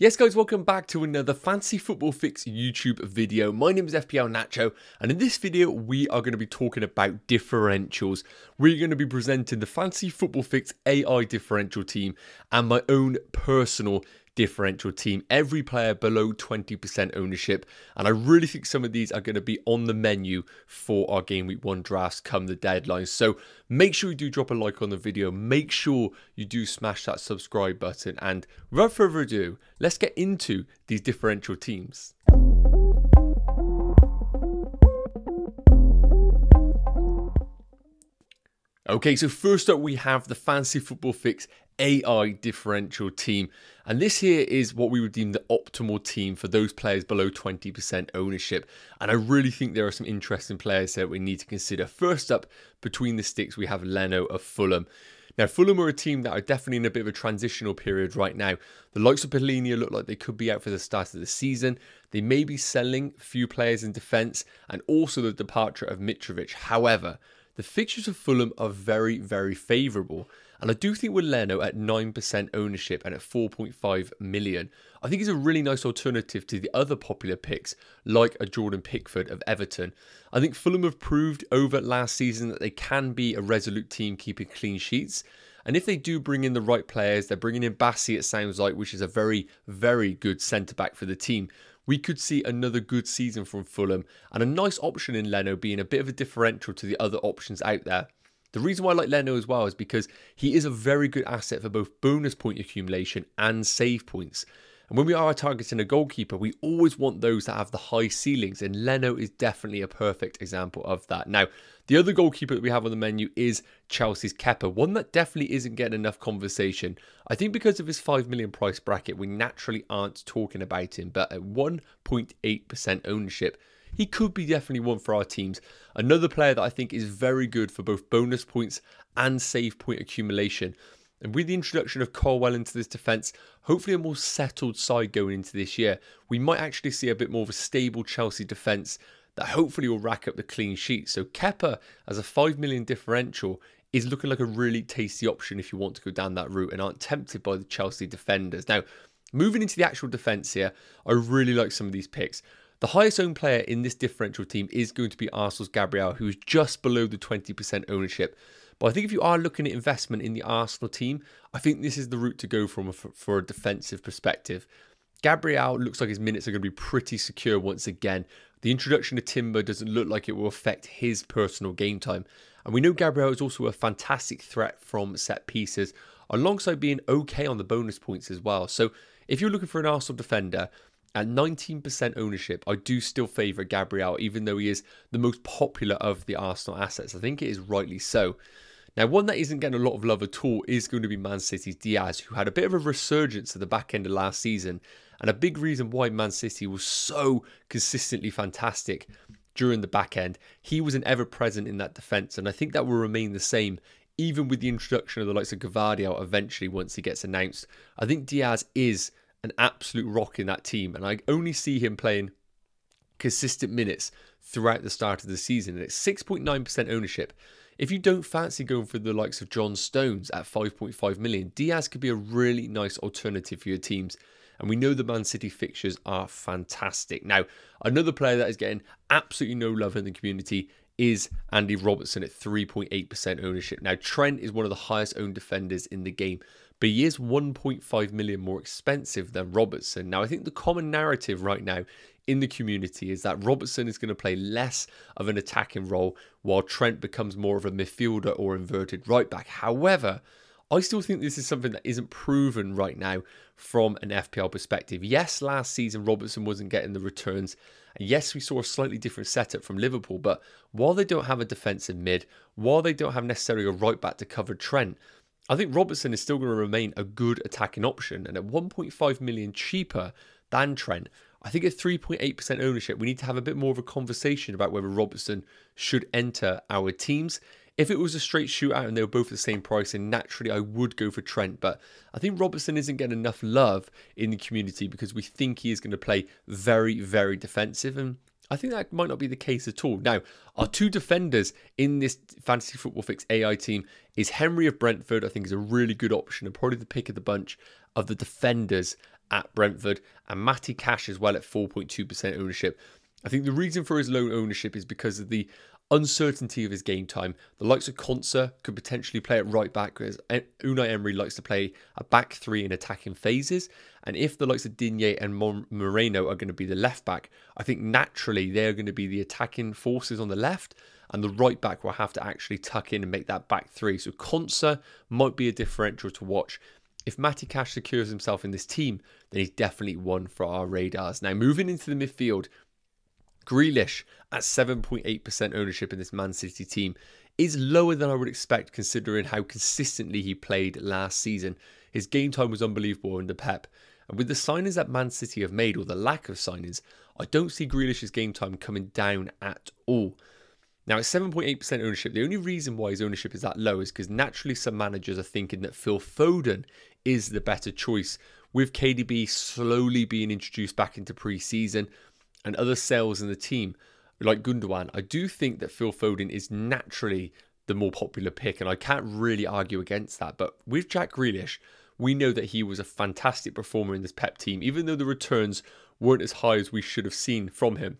Yes guys, welcome back to another Fantasy Football Fix YouTube video. My name is FPL Nacho, and in this video we are going to be talking about differentials. We're going to be presenting the Fantasy Football Fix AI differential team and my own personal differential team. Every player below 20% ownership, and I really think some of these are going to be on the menu for our game week 1 drafts come the deadline. So make sure you do drop a like on the video, make sure you do smash that subscribe button, and without further ado, let's get into these differential teams. Okay, so first up we have the Fantasy Football Fix AI differential team, and this here is what we would deem the optimal team for those players below 20% ownership, and I really think there are some interesting players here we need to consider. First up, between the sticks, we have Leno of Fulham. Now, Fulham are a team that are definitely in a bit of a transitional period right now. The likes of Pellegrini look like they could be out for the start of the season. They may be selling a few players in defence, and also the departure of Mitrovic. However, the fixtures of Fulham are very, very favourable. And I do think with Leno at 9% ownership and at 4.5 million, I think he's a really nice alternative to the other popular picks like a Jordan Pickford of Everton. I think Fulham have proved over last season that they can be a resolute team keeping clean sheets. And if they do bring in the right players, they're bringing in Bassi, it sounds like, which is a very, very good centre-back for the team. We could see another good season from Fulham, and a nice option in Leno being a bit of a differential to the other options out there. The reason why I like Leno as well is because he is a very good asset for both bonus point accumulation and save points. And when we are targeting a goalkeeper, we always want those that have the high ceilings, and Leno is definitely a perfect example of that. Now, the other goalkeeper that we have on the menu is Chelsea's Kepa, one that definitely isn't getting enough conversation. I think because of his 5 million price bracket, we naturally aren't talking about him, but at 1.8% ownership, he could be definitely one for our teams. Another player that I think is very good for both bonus points and save point accumulation. And with the introduction of Colwill into this defence, hopefully a more settled side going into this year, we might actually see a bit more of a stable Chelsea defence that hopefully will rack up the clean sheet. So Kepa as a 5 million differential is looking like a really tasty option if you want to go down that route and aren't tempted by the Chelsea defenders. Now, moving into the actual defence here, I really like some of these picks. The highest owned player in this differential team is going to be Arsenal's Gabriel, who is just below the 20% ownership. But I think if you are looking at investment in the Arsenal team, I think this is the route to go from for a defensive perspective. Gabriel looks like his minutes are going to be pretty secure once again. The introduction of Timber doesn't look like it will affect his personal game time. And we know Gabriel is also a fantastic threat from set pieces, alongside being okay on the bonus points as well. So if you're looking for an Arsenal defender, at 19% ownership, I do still favour Gabriel, even though he is the most popular of the Arsenal assets. I think it is rightly so. Now, one that isn't getting a lot of love at all is going to be Man City's Diaz, who had a bit of a resurgence at the back end of last season, and a big reason why Man City was so consistently fantastic during the back end. He was an ever-present in that defence, and I think that will remain the same even with the introduction of the likes of Gvardiol eventually once he gets announced. I think Diaz is an absolute rock in that team, and I only see him playing consistent minutes throughout the start of the season, and it's 6.9% ownership. If you don't fancy going for the likes of John Stones at 5.5 million, Diaz could be a really nice alternative for your teams, and we know the Man City fixtures are fantastic. Now, another player that is getting absolutely no love in the community is Andy Robertson at 3.8% ownership. Now, Trent is one of the highest owned defenders in the game, but he is 1.5 million more expensive than Robertson. Now, I think the common narrative right now in the community is that Robertson is going to play less of an attacking role while Trent becomes more of a midfielder or inverted right back. However, I still think this is something that isn't proven right now from an FPL perspective. Yes, last season Robertson wasn't getting the returns. And yes, we saw a slightly different setup from Liverpool, but while they don't have a defensive mid, while they don't have necessarily a right back to cover Trent, I think Robertson is still going to remain a good attacking option. And at 1.5 million cheaper than Trent, I think at 3.8% ownership, we need to have a bit more of a conversation about whether Robertson should enter our teams. If it was a straight shootout and they were both the same price, then naturally I would go for Trent. But I think Robertson isn't getting enough love in the community because we think he is going to play very, very defensive. And I think that might not be the case at all. Now, our two defenders in this Fantasy Football Fix AI team is Henry of Brentford. I think is a really good option and probably the pick of the bunch of the defenders at Brentford, and Matty Cash as well at 4.2% ownership. I think the reason for his low ownership is because of the uncertainty of his game time. The likes of Konsa could potentially play at right back, whereas Unai Emery likes to play a back three in attacking phases. And if the likes of Digne and Moreno are going to be the left back, I think naturally they're going to be the attacking forces on the left, and the right back will have to actually tuck in and make that back three. So Konsa might be a differential to watch. If Matty Cash secures himself in this team, then he's definitely one for our radars. Now, moving into the midfield, Grealish at 7.8% ownership in this Man City team is lower than I would expect considering how consistently he played last season. His game time was unbelievable under Pep. And with the signings that Man City have made, or the lack of signings, I don't see Grealish's game time coming down at all. Now, at 7.8% ownership, the only reason why his ownership is that low is because naturally some managers are thinking that Phil Foden is the better choice. With KDB slowly being introduced back into pre-season and other sales in the team, like Gundogan, I do think that Phil Foden is naturally the more popular pick, and I can't really argue against that. But with Jack Grealish, we know that he was a fantastic performer in this Pep team, even though the returns weren't as high as we should have seen from him.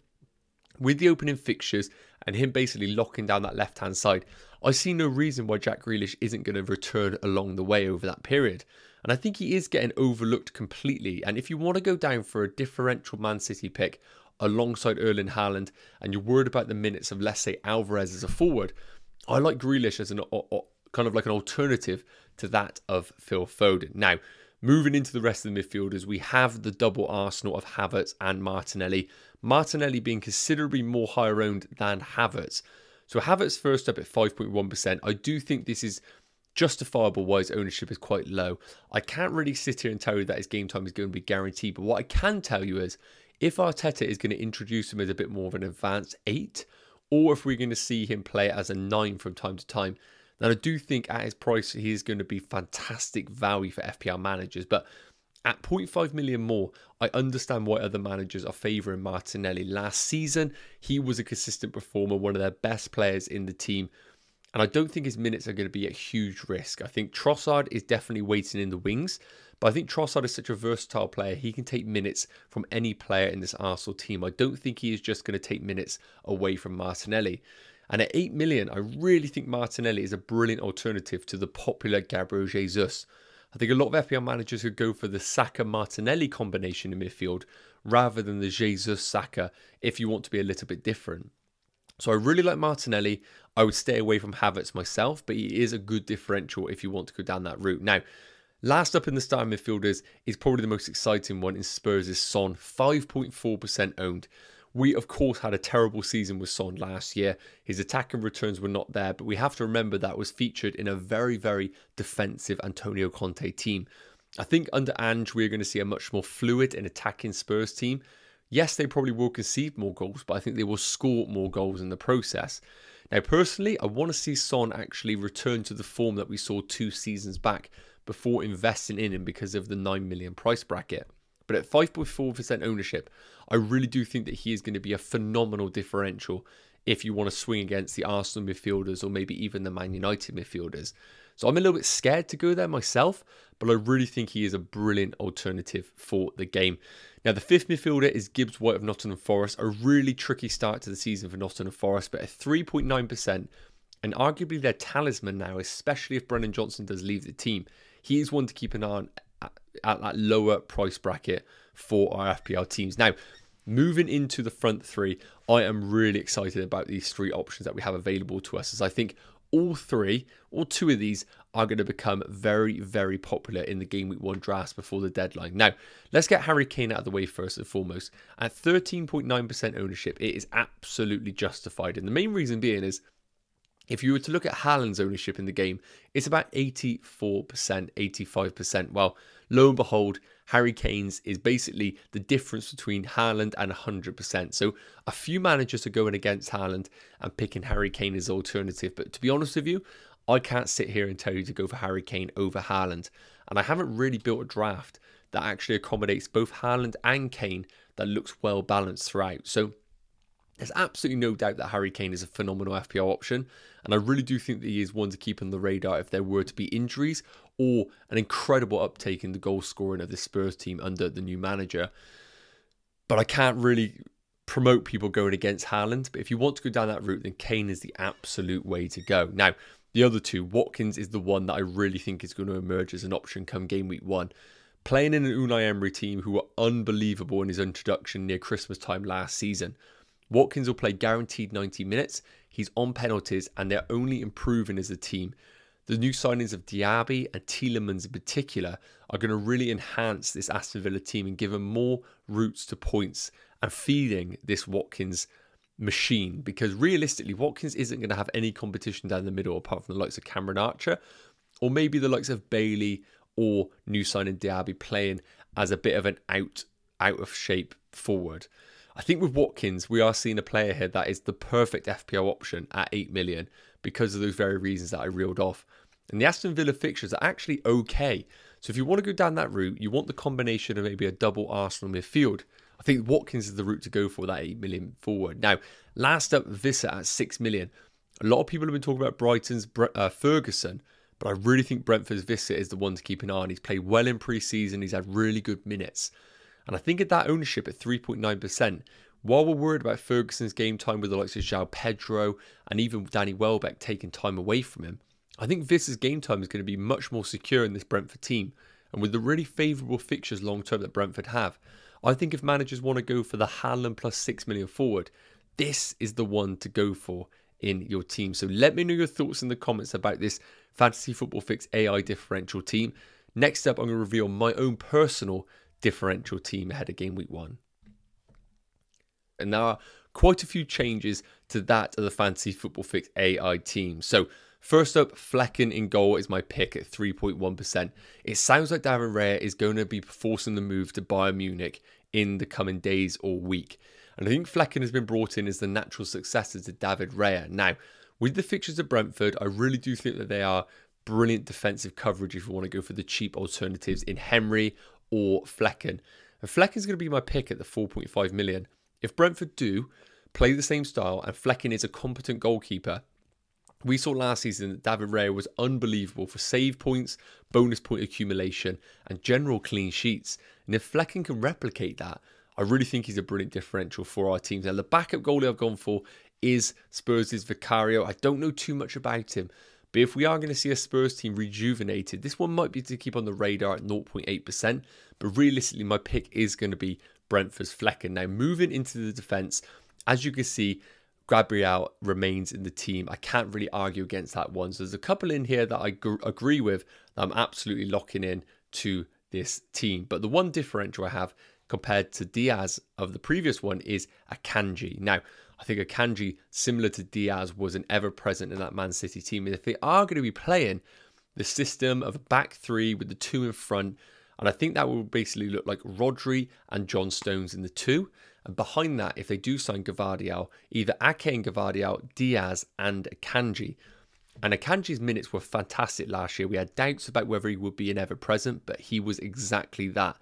With the opening fixtures and him basically locking down that left-hand side, I see no reason why Jack Grealish isn't going to return along the way over that period. And I think he is getting overlooked completely. And if you want to go down for a differential Man City pick alongside Erling Haaland, and you're worried about the minutes of, let's say, Alvarez as a forward, I like Grealish as an kind of like an alternative to that of Phil Foden. Now, moving into the rest of the midfielders, we have the double Arsenal of Havertz and Martinelli. Martinelli being considerably more higher owned than Havertz. So Havertz first up at 5.1%. I do think this is justifiable why his ownership is quite low. I can't really sit here and tell you that his game time is going to be guaranteed, but what I can tell you is if Arteta is going to introduce him as a bit more of an advanced 8, or if we're going to see him play as a 9 from time to time, then I do think at his price he is going to be fantastic value for FPL managers. But at 0.5 million more, I understand why other managers are favouring Martinelli. Last season, he was a consistent performer, one of their best players in the team. And I don't think his minutes are going to be at huge risk. I think Trossard is definitely waiting in the wings. But I think Trossard is such a versatile player. He can take minutes from any player in this Arsenal team. I don't think he is just going to take minutes away from Martinelli. And at 8 million, I really think Martinelli is a brilliant alternative to the popular Gabriel Jesus. I think a lot of FPL managers could go for the Saka-Martinelli combination in midfield rather than the Jesus-Saka if you want to be a little bit different. So I really like Martinelli. I would stay away from Havertz myself, but he is a good differential if you want to go down that route. Now, last up in the starting midfielders is probably the most exciting one in Spurs' Son, 5.4% owned. We, of course, had a terrible season with Son last year. His attacking returns were not there, but we have to remember that was featured in a very, very defensive Antonio Conte team. I think under Ange, we're going to see a much more fluid and attacking Spurs team. Yes, they probably will concede more goals, but I think they will score more goals in the process. Now, personally, I want to see Son actually return to the form that we saw 2 seasons back before investing in him because of the 9 million price bracket. But at 5.4% ownership, I really do think that he is going to be a phenomenal differential if you want to swing against the Arsenal midfielders or maybe even the Man United midfielders. So I'm a little bit scared to go there myself, but I really think he is a brilliant alternative for the game. Now, the 5th midfielder is Gibbs White of Nottingham Forest. A really tricky start to the season for Nottingham Forest, but at 3.9%, and arguably their talisman now, especially if Brennan Johnson does leave the team, he is one to keep an eye on at that lower price bracket for our FPL teams. Now, moving into the front three, I am really excited about these 3 options that we have available to us, as I think all 3 or 2 of these are going to become very, very popular in the Game Week 1 drafts before the deadline. Now, let's get Harry Kane out of the way first and foremost. At 13.9% ownership, it is absolutely justified. And the main reason being is, if you were to look at Haaland's ownership in the game, it's about 84%, 85%. Well, lo and behold, Harry Kane's is basically the difference between Haaland and 100%. So a few managers are going against Haaland and picking Harry Kane as alternative. But to be honest with you, I can't sit here and tell you to go for Harry Kane over Haaland. And I haven't really built a draft that actually accommodates both Haaland and Kane that looks well balanced throughout. So There's absolutely no doubt that Harry Kane is a phenomenal FPL option, and I really do think that he is one to keep on the radar if there were to be injuries or an incredible uptake in the goal scoring of this Spurs team under the new manager. But I can't really promote people going against Haaland. But if you want to go down that route, then Kane is the absolute way to go. Now, the other two, Watkins is the one that I really think is going to emerge as an option come game week 1. Playing in an Unai Emery team who were unbelievable in his introduction near Christmas time last season. Watkins will play guaranteed 90 minutes. He's on penalties and they're only improving as a team. The new signings of Diaby and Tielemans in particular are going to really enhance this Aston Villa team and give them more routes to points and feeding this Watkins machine, because realistically Watkins isn't going to have any competition down the middle apart from the likes of Cameron Archer or maybe the likes of Bailey or new signing Diaby playing as a bit of an out of shape forward. I think with Watkins, we are seeing a player here that is the perfect FPL option at 8 million because of those very reasons that I reeled off. And the Aston Villa fixtures are actually okay. So if you want to go down that route, you want the combination of maybe a double Arsenal midfield, I think Watkins is the route to go for that 8 million forward. Now, last up, Vissa at 6 million. A lot of people have been talking about Brighton's Ferguson, but I really think Brentford's Vissa is the one to keep an eye on. He's played well in pre-season. He's had really good minutes. And I think at that ownership at 3.9%, while we're worried about Ferguson's game time with the likes of João Pedro and even Danny Welbeck taking time away from him, I think Vissa's game time is going to be much more secure in this Brentford team. And with the really favourable fixtures long term that Brentford have, I think if managers want to go for the Haaland plus 6 million forward, this is the one to go for in your team. So let me know your thoughts in the comments about this Fantasy Football Fix AI differential team. Next up, I'm going to reveal my own personal differential team ahead of game week 1. And there are quite a few changes to that of the Fantasy Football Fix AI team. So first up, Flekken in goal is my pick at 3.1%. It sounds like David Raya is going to be forcing the move to Bayern Munich in the coming days or week. And I think Flekken has been brought in as the natural successor to David Raya. Now, with the fixtures of Brentford, I really do think that they are brilliant defensive coverage if you want to go for the cheap alternatives in Henry or Flekken. And Flecken's going to be my pick at the 4.5 million. If Brentford do play the same style and Flekken is a competent goalkeeper, we saw last season that David Raya was unbelievable for save points, bonus point accumulation and general clean sheets. And if Flekken can replicate that, I really think he's a brilliant differential for our teams. Now, the backup goalie I've gone for is Spurs' Vicario. I don't know too much about him, but if we are going to see a Spurs team rejuvenated, this one might be to keep on the radar at 0.8%. But realistically, my pick is going to be Brentford's Flekken. Now, moving into the defence, as you can see, Gabriel remains in the team. I can't really argue against that one. So there's a couple in here that I agree with that I'm absolutely locking in to this team. But the one differential I have compared to Diaz of the previous one is Akanji. Now, I think Akanji, similar to Diaz, was an ever-present in that Man City team. And if they are going to be playing the system of a back three with the two in front, and I think that will basically look like Rodri and John Stones in the two. And behind that, if they do sign Gvardiol, either Ake and Gvardiol, Diaz and Akanji. And Akanji's minutes were fantastic last year. We had doubts about whether he would be an ever-present, but he was exactly that.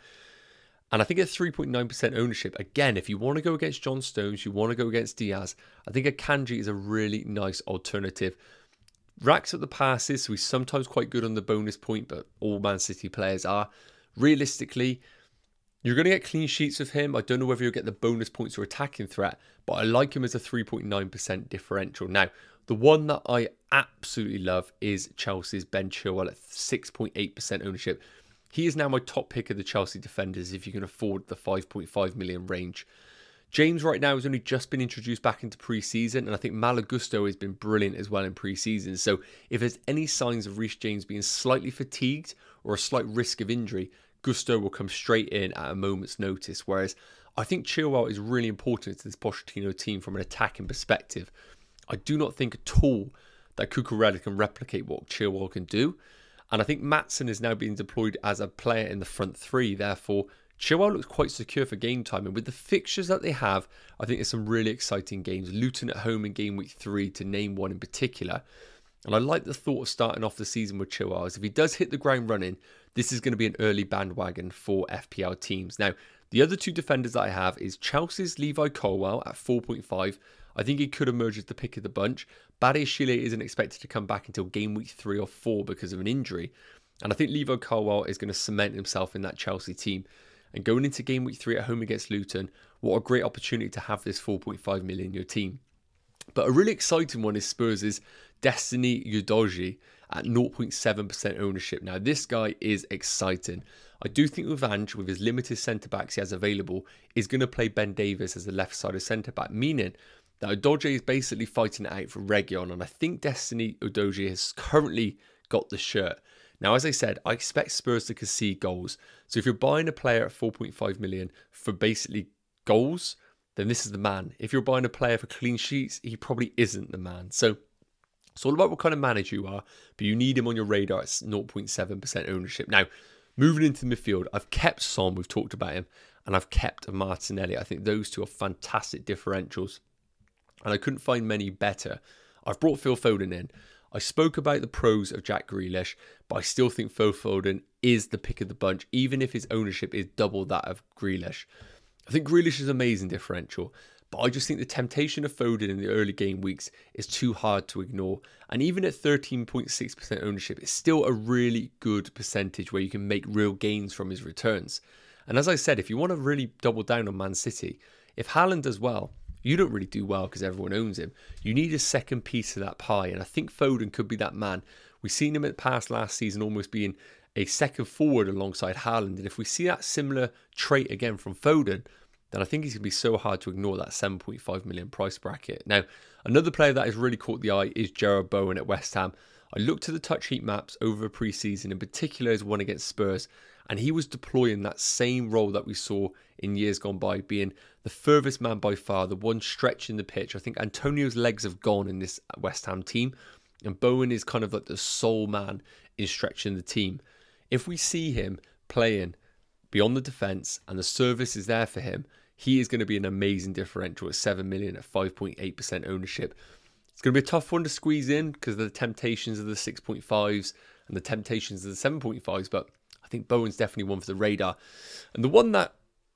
And I think at 3.9% ownership, again, if you want to go against John Stones, you want to go against Diaz, I think Akanji is a really nice alternative. Racks up the passes, so he's sometimes quite good on the bonus point, but all Man City players are. Realistically, you're going to get clean sheets with him. I don't know whether you'll get the bonus points or attacking threat, but I like him as a 3.9% differential. Now, the one that I absolutely love is Chelsea's Ben Chilwell at 6.8% ownership. He is now my top pick of the Chelsea defenders if you can afford the 5.5 million range. James right now has only just been introduced back into pre-season, and I think Malo Gusto has been brilliant as well in pre-season. So if there's any signs of Reece James being slightly fatigued or a slight risk of injury, Gusto will come straight in at a moment's notice. Whereas I think Chilwell is really important to this Pochettino team from an attacking perspective. I do not think at all that Cucurella can replicate what Chilwell can do. And I think Maatsen is now being deployed as a player in the front three. Therefore, Chilwell looks quite secure for game time. And with the fixtures that they have, I think there's some really exciting games. Luton at home in game week 3, to name one in particular. And I like the thought of starting off the season with Chilwell. As if he does hit the ground running, this is going to be an early bandwagon for FPL teams. Now, The other two defenders that I have is Chelsea's Levi Colwill at 4.5. I think he could emerge as the pick of the bunch. Badiashile isn't expected to come back until game week 3 or 4 because of an injury. And I think Levi Colwill is going to cement himself in that Chelsea team. And going into game week 3 at home against Luton, what a great opportunity to have this 4.5 million in your team. But a really exciting one is Spurs' Destiny Udogie at 0.7% ownership. Now, this guy is exciting. I do think with Ange, with his limited centre-backs he has available, is going to play Ben Davies as the left-sided centre-back, meaning that Udogie is basically fighting it out for Reguilon, and I think Destiny Udogie has currently got the shirt. Now, as I said, I expect Spurs to concede goals. So if you're buying a player at 4.5 million for basically goals, then this is the man. If you're buying a player for clean sheets, he probably isn't the man. So it's all about what kind of manager you are, but you need him on your radar at 0.7% ownership. Now, moving into the midfield, I've kept Son, we've talked about him, and I've kept Martinelli. I think those two are fantastic differentials, and I couldn't find many better. I've brought Phil Foden in. I spoke about the pros of Jack Grealish, but I still think Phil Foden is the pick of the bunch, even if his ownership is double that of Grealish. I think Grealish is amazing differential, but I just think the temptation of Foden in the early game weeks is too hard to ignore. And even at 13.6% ownership, it's still a really good percentage where you can make real gains from his returns. And as I said, if you want to really double down on Man City, if Haaland does well, you don't really do well because everyone owns him. You need a second piece of that pie, and I think Foden could be that man. We've seen him in the past last season almost being a second forward alongside Haaland, and if we see that similar trait again from Foden, then I think he's going to be so hard to ignore that 7.5 million price bracket. Now, another player that has really caught the eye is Jarrod Bowen at West Ham. I looked at the touch heat maps over the pre-season, in particular his one against Spurs, and he was deploying that same role that we saw in years gone by, being the furthest man by far, the one stretching the pitch. I think Antonio's legs have gone in this West Ham team, and Bowen is kind of like the sole man in stretching the team. If we see him playing beyond the defence and the service is there for him, he is going to be an amazing differential at 7 million at 5.8% ownership. It's going to be a tough one to squeeze in because of the temptations of the 6.5s and the temptations of the 7.5s, but I think Bowen's definitely one for the radar. And the one that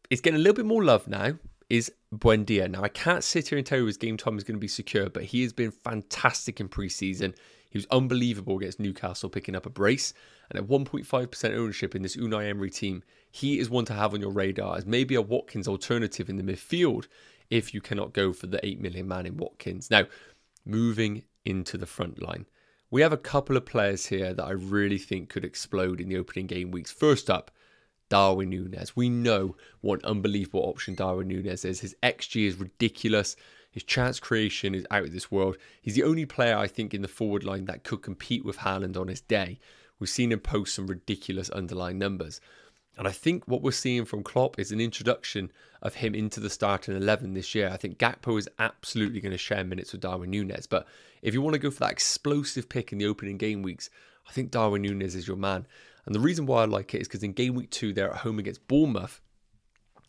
is getting a little bit more love now is Buendia. Now, I can't sit here and tell you his game time is going to be secure, but he has been fantastic in pre-season. He was unbelievable against Newcastle, picking up a brace. And at 1.5% ownership in this Unai Emery team, he is one to have on your radar as maybe a Watkins alternative in the midfield if you cannot go for the 8 million man in Watkins. Now, moving into the front line, we have a couple of players here that I really think could explode in the opening game weeks. First up, Darwin Núñez. We know what an unbelievable option Darwin Núñez is. His XG is ridiculous. His chance creation is out of this world. He's the only player, I think, in the forward line that could compete with Haaland on his day. We've seen him post some ridiculous underlying numbers. And I think what we're seeing from Klopp is an introduction of him into the starting 11 this year. I think Gakpo is absolutely going to share minutes with Darwin Núñez. But if you want to go for that explosive pick in the opening game weeks, I think Darwin Núñez is your man. And the reason why I like it is because in game week 2, they're at home against Bournemouth.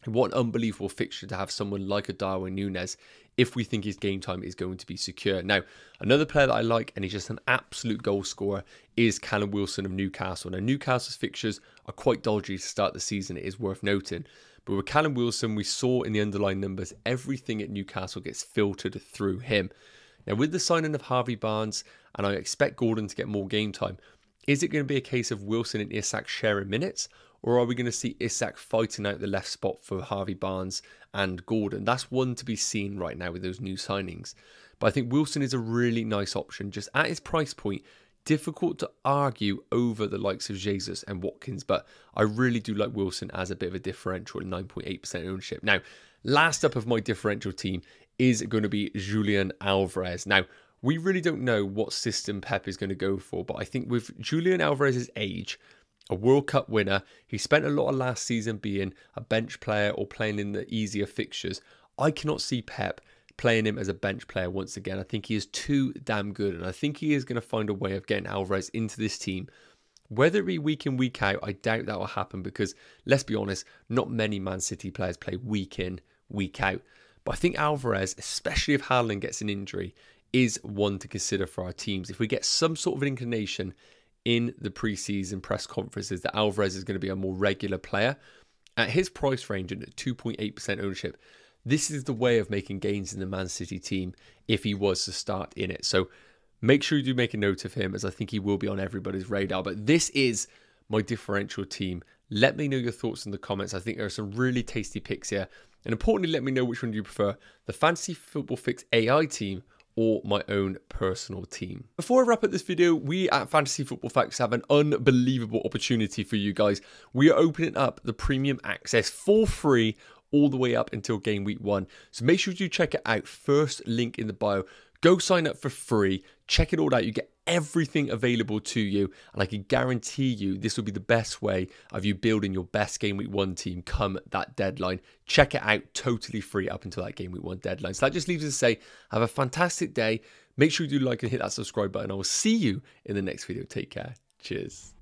And what an unbelievable fixture to have someone like a Darwin Núñez if we think his game time is going to be secure. Now, another player that I like, and he's just an absolute goal scorer, is Callum Wilson of Newcastle. Now, Newcastle's fixtures are quite dodgy to start the season, it is worth noting. But with Callum Wilson, we saw in the underlying numbers, everything at Newcastle gets filtered through him. Now, with the signing of Harvey Barnes, and I expect Gordon to get more game time, is it going to be a case of Wilson and Isak sharing minutes? Or are we going to see Isak fighting out the left spot for Harvey Barnes and Gordon? That's one to be seen right now with those new signings. But I think Wilson is a really nice option. Just at his price point, difficult to argue over the likes of Jesus and Watkins. But I really do like Wilson as a bit of a differential at 9.8% ownership. Now, last up of my differential team is going to be Julian Alvarez. Now, we really don't know what system Pep is going to go for. But I think with Julian Alvarez's age, a World Cup winner, he spent a lot of last season being a bench player or playing in the easier fixtures. I cannot see Pep playing him as a bench player once again. I think he is too damn good, and I think he is going to find a way of getting Alvarez into this team. Whether it be week in, week out, I doubt that will happen because, let's be honest, not many Man City players play week in, week out. But I think Alvarez, especially if Haaland gets an injury, is one to consider for our teams. If we get some sort of an inclination in the pre-season press conferences that Alvarez is going to be a more regular player, At his price range and at 2.8% ownership, this is the way of making gains in the Man City team if he was to start in it. So make sure you do make a note of him, as I think he will be on everybody's radar. But this is my differential team. Let me know your thoughts in the comments. I think there are some really tasty picks here. And importantly, let me know which one you prefer, the Fantasy Football Fix AI team or my own personal team. Before I wrap up this video, we at Fantasy Football Facts have an unbelievable opportunity for you guys. We are opening up the premium access for free all the way up until game week 1. So make sure you check it out. First link in the bio. Go sign up for free. Check it all out. You get everything available to you. And I can guarantee you this will be the best way of you building your best game week 1 team come that deadline. Check it out totally free up until that game week 1 deadline. So that just leaves us to say, have a fantastic day. Make sure you do like and hit that subscribe button. I will see you in the next video. Take care. Cheers.